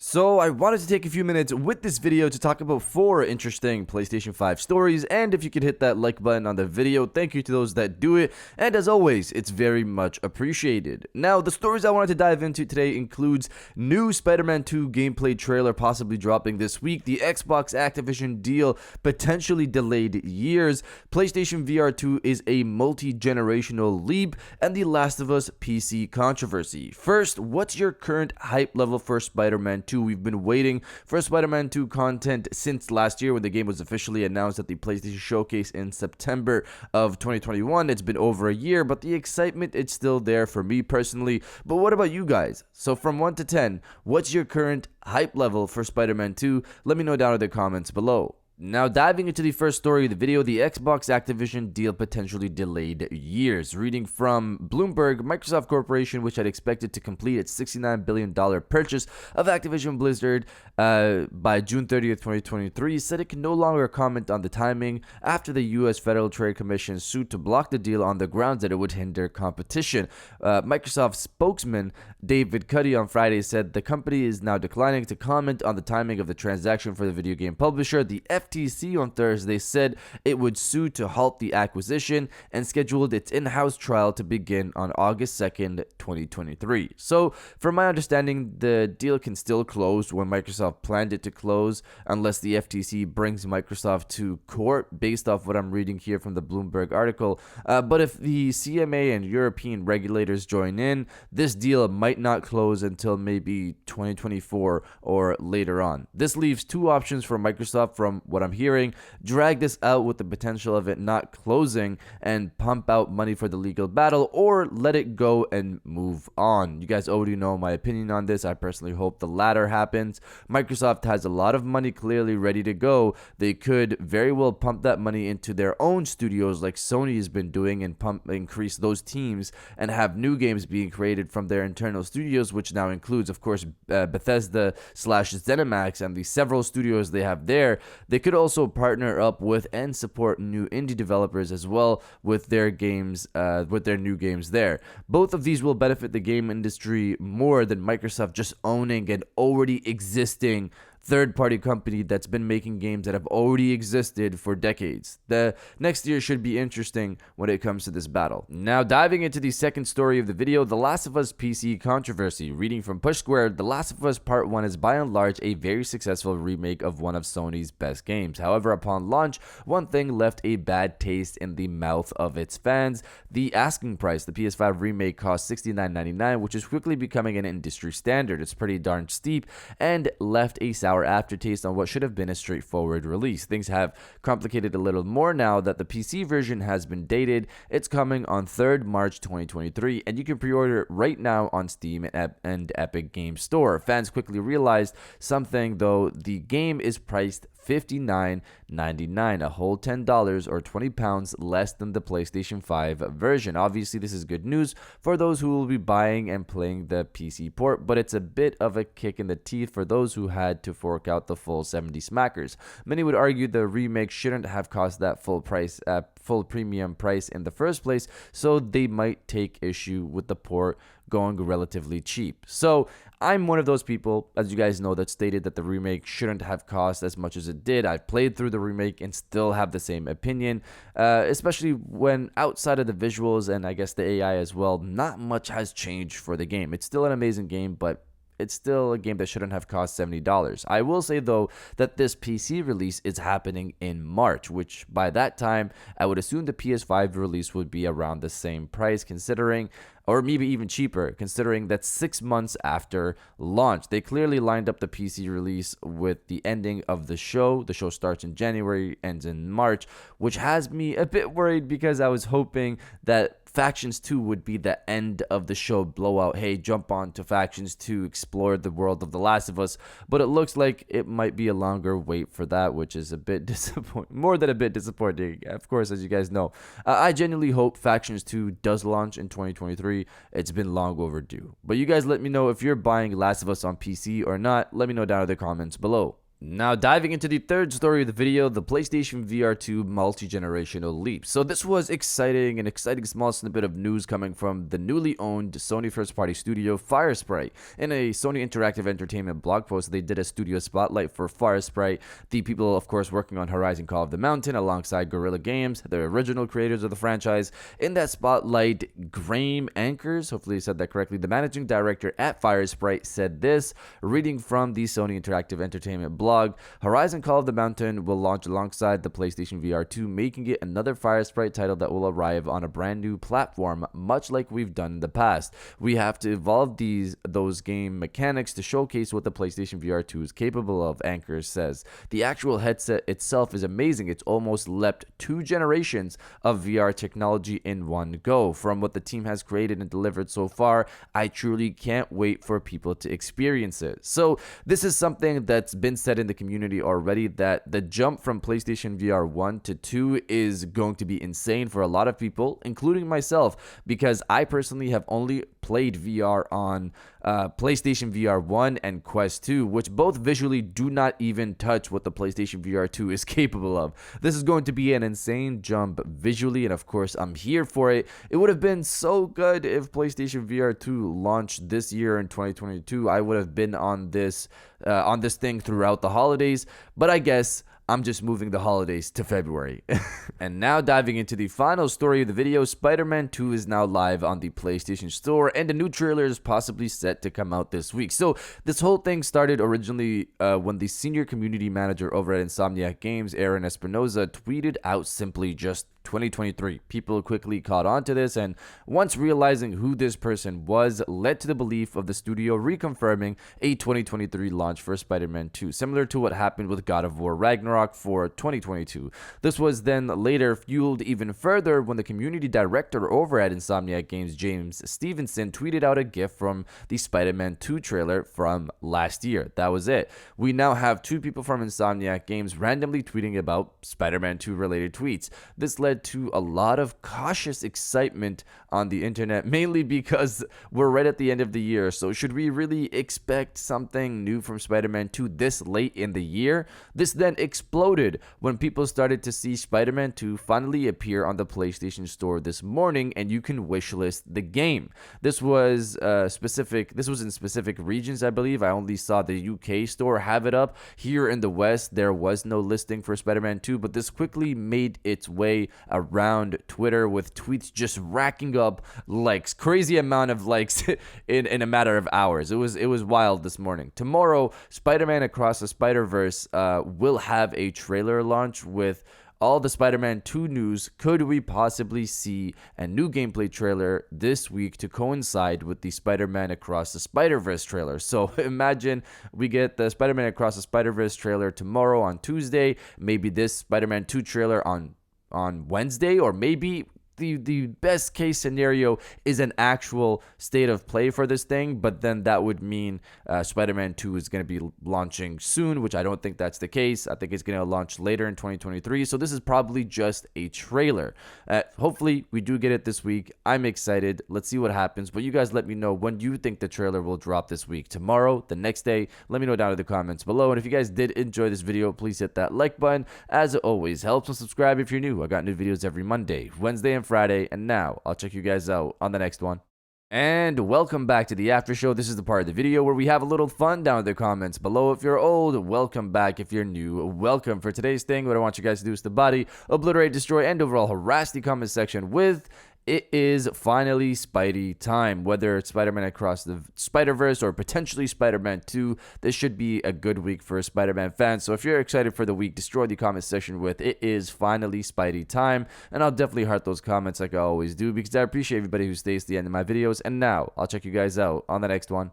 So I wanted to take a few minutes with this video to talk about 4 interesting PlayStation 5 stories, and if you could hit that like button on the video, thank you to those that do it, and as always, it's very much appreciated. Now, the stories I wanted to dive into today includes new Spider-Man 2 gameplay trailer possibly dropping this week, the Xbox Activision deal potentially delayed years, PlayStation VR 2 is a multi-generational leap, and the Last of Us PC controversy. First, what's your current hype level for Spider-Man 2? We've been waiting for Spider-Man 2 content since last year when the game was officially announced at the PlayStation Showcase in September of 2021. It's been over a year, but the excitement is still there for me personally. But what about you guys? So from 1 to 10, what's your current hype level for Spider-Man 2? Let me know down in the comments below. Now, diving into the first story of the video, the Xbox Activision deal potentially delayed years. Reading from Bloomberg, Microsoft Corporation, which had expected to complete its $69 billion purchase of Activision Blizzard by June 30th, 2023, said it can no longer comment on the timing after the U.S. Federal Trade Commission sued to block the deal on the grounds that it would hinder competition. Microsoft spokesman David Cuddy on Friday said the company is now declining to comment on the timing of the transaction for the video game publisher. The FTC on Thursday said it would sue to halt the acquisition and scheduled its in-house trial to begin on August 2nd, 2023. So, from my understanding, the deal can still close when Microsoft planned it to close, unless the FTC brings Microsoft to court, based off what I'm reading here from the Bloomberg article. But if the CMA and European regulators join in, this deal might not close until maybe 2024 or later on. This leaves two options for Microsoft from what I'm hearing: drag this out with the potential of it not closing and pump out money for the legal battle, or let it go and move on. You guys already know my opinion on this. I personally hope the latter happens. Microsoft has a lot of money clearly ready to go. They could very well pump that money into their own studios like Sony has been doing and increase those teams and have new games being created from their internal studios, which now includes, of course, Bethesda / ZeniMax and the several studios they have there. They could also partner up with and support new indie developers as well with their games, with their new games there. Both of these will benefit the game industry more than Microsoft just owning an already existing third-party company that's been making games that have already existed for decades. The next year should be interesting when it comes to this battle. Now, diving into the second story of the video, The Last of Us PC controversy. Reading from Push Squared, The Last of Us Part 1 is by and large a very successful remake of one of Sony's best games. However, upon launch, one thing left a bad taste in the mouth of its fans. The asking price. The PS5 remake cost $69.99, which is quickly becoming an industry standard. It's pretty darn steep and left a sour aftertaste on what should have been a straightforward release. Things have complicated a little more now that the PC version has been dated. It's coming on 3rd March 2023, and you can pre-order it right now on Steam and Epic Games Store. Fans quickly realized something, though. The game is priced $59.99, a whole $10 or £20 less than the PlayStation 5 version. Obviously, this is good news for those who will be buying and playing the PC port, but it's a bit of a kick in the teeth for those who had to fork out the full 70 smackers. Many would argue the remake shouldn't have cost that full premium price in the first place, so they might take issue with the port going relatively cheap. So I'm one of those people, as you guys know, that stated that the remake shouldn't have cost as much as it did. I've played through the remake and still have the same opinion, especially when outside of the visuals and I guess the AI as well, not much has changed for the game. It's still an amazing game, but it's still a game that shouldn't have cost $70. I will say, though, that this PC release is happening in March, which by that time, I would assume the PS5 release would be around the same price, considering, or maybe even cheaper, considering that 6 months after launch. They clearly lined up the PC release with the ending of the show. The show starts in January, ends in March, which has me a bit worried because I was hoping that Factions 2 would be the end of the show blowout. Hey, jump on to Factions 2, explore the world of The Last of Us. But it looks like it might be a longer wait for that, which is a bit disappointing. More than a bit disappointing, of course, as you guys know. I genuinely hope Factions 2 does launch in 2023. It's been long overdue. But you guys let me know if you're buying Last of Us on PC or not. Let me know down in the comments below. Now, diving into the third story of the video, the PlayStation VR 2 multi-generational leap. So this was an exciting small snippet of news coming from the newly owned Sony first-party studio Firespray. In a Sony Interactive Entertainment blog post, they did a studio spotlight for Firespray, the people, of course, working on Horizon Call of the Mountain alongside Guerrilla Games, the original creators of the franchise. In that spotlight, Graham Anchors, hopefully I said that correctly, the managing director at Firespray, said this, reading from the Sony Interactive Entertainment blog. Horizon Call of the Mountain will launch alongside the PlayStation VR 2, making it another Firespray title that will arrive on a brand new platform, much like we've done in the past. We have to evolve those game mechanics to showcase what the PlayStation VR 2 is capable of, Anchors says. The actual headset itself is amazing. It's almost leapt 2 generations of VR technology in one go. From what the team has created and delivered so far, I truly can't wait for people to experience it. So this is something that's been said in the community already, that the jump from PlayStation VR 1 to 2 is going to be insane for a lot of people, including myself, because I personally have only played VR on PlayStation VR 1 and Quest 2, which both visually do not even touch what the PlayStation VR 2 is capable of. This is going to be an insane jump visually, and of course I'm here for it. It would have been so good if PlayStation VR 2 launched this year in 2022. I would have been on this thing throughout the holidays, but I guess I'm just moving the holidays to February. And now diving into the final story of the video, Spider-Man 2 is now live on the PlayStation Store, and a new trailer is possibly set to come out this week. So this whole thing started originally when the senior community manager over at Insomniac Games, Aaron Espinoza, tweeted out simply just 2023. People quickly caught on to this, and once realizing who this person was, led to the belief of the studio reconfirming a 2023 launch for Spider-Man 2, similar to what happened with God of War Ragnarok for 2022. This was then later fueled even further when the community director over at Insomniac Games, James Stevenson, tweeted out a gif from the Spider-Man 2 trailer from last year. That was it. We now have 2 people from Insomniac Games randomly tweeting about Spider-Man 2 related tweets. This led to a lot of cautious excitement on the internet, mainly because we're right at the end of the year. So should we really expect something new from Spider-Man 2 this late in the year? This then exploded when people started to see Spider-Man 2 finally appear on the PlayStation Store this morning, and you can wishlist the game. This was in specific regions, I believe. I only saw the UK store have it up. Here in the West, there was no listing for Spider-Man 2, but this quickly made its way around Twitter with tweets just racking up likes, crazy amount of likes in a matter of hours. It was wild this morning. Tomorrow, Spider-Man Across the Spider-Verse will have a trailer launch with all the Spider-Man 2 news. Could we possibly see a new gameplay trailer this week to coincide with the Spider-Man Across the Spider-Verse trailer? So imagine we get the Spider-Man Across the Spider-Verse trailer tomorrow on Tuesday, maybe this Spider-Man 2 trailer on Wednesday, or maybe the best case scenario is an actual state of play for this thing, but then that would mean Spider-Man 2 is going to be launching soon, which I don't think that's the case. I think it's going to launch later in 2023, so this is probably just a trailer. Hopefully we do get it this week. I'm excited. Let's see what happens, but you guys let me know when you think the trailer will drop this week. Tomorrow, the next day? Let me know down in the comments below, and if you guys did enjoy this video, please hit that like button. As it always helps, and subscribe if you're new. I got new videos every Monday, Wednesday, and Friday, and now I'll check you guys out on the next one. And welcome back to the after show. This is the part of the video where we have a little fun down in the comments below. If you're old, welcome back. If you're new, welcome. For today's thing, what I want you guys to do is to body, obliterate, destroy, and overall harass the comment section with "It is finally Spidey time." Whether it's Spider-Man Across the Spider-Verse or potentially Spider-Man 2, this should be a good week for Spider-Man fans. So if you're excited for the week, destroy the comment section with "It is finally Spidey time." And I'll definitely heart those comments like I always do, because I appreciate everybody who stays to the end of my videos. And now I'll check you guys out on the next one.